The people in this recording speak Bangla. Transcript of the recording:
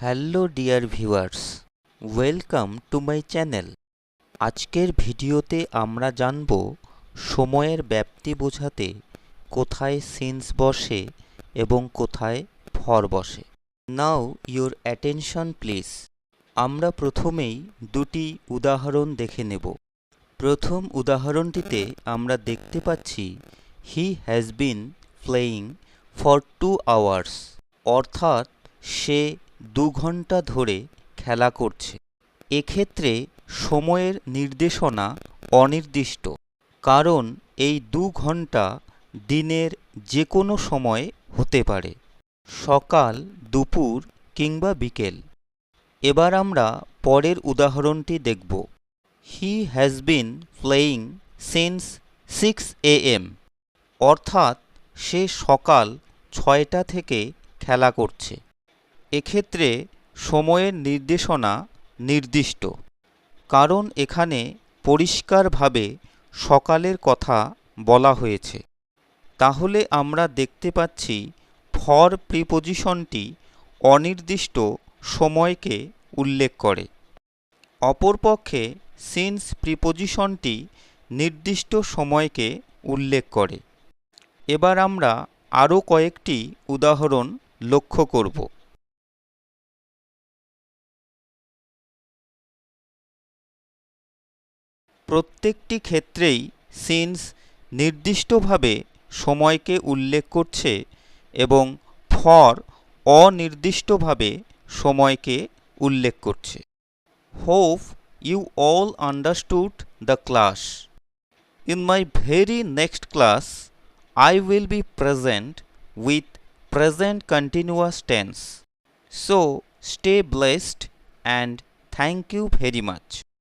Hello dear viewers, welcome to my channel. আজকের ভিডিওতে আমরা জানব সময়ের ব্যাপ্তি বোঝাতে কোথায় সিন্স বসে এবং কোথায় ফর বসে। নাও ইউর অ্যাটেনশন প্লিজ। আমরা প্রথমেই দুটি উদাহরণ দেখে নেব। প্রথম উদাহরণটিতে আমরা দেখতে পাচ্ছি he has been playing for 2 hours, অর্থাৎ সে 2 ঘন্টা ধরে খেলা করছে। এক্ষেত্রে সময়ের নির্দেশনা অনির্দিষ্ট, কারণ এই 2 ঘন্টা দিনের যে কোনো সময় হতে পারে, সকাল, দুপুর কিংবা বিকেল। এবার আমরা পরের উদাহরণটি দেখব। He has been playing since 6 AM, অর্থাৎ সে সকাল 6টা থেকে খেলা করছে। এক্ষেত্রে সময়ের নির্দেশনা নির্দিষ্ট, কারণ এখানে পরিষ্কারভাবে সকালের কথা বলা হয়েছে। তাহলে আমরা দেখতে পাচ্ছি ফর প্রিপোজিশনটি অনির্দিষ্ট সময়কে উল্লেখ করে। অপরপক্ষে সিন্স প্রিপোজিশনটি নির্দিষ্ট সময়কে উল্লেখ করে। এবার আমরা আরও কয়েকটি উদাহরণ লক্ষ্য করব। প্রত্যেকটি ক্ষেত্রেই সিন্স নির্দিষ্টভাবে সময়কে উল্লেখ করছে এবং ফর অনির্দিষ্টভাবে সময়কে উল্লেখ করছে। Hope you all understood the class. In my very next class I will be present with present continuous tense. So stay blessed and thank you very much.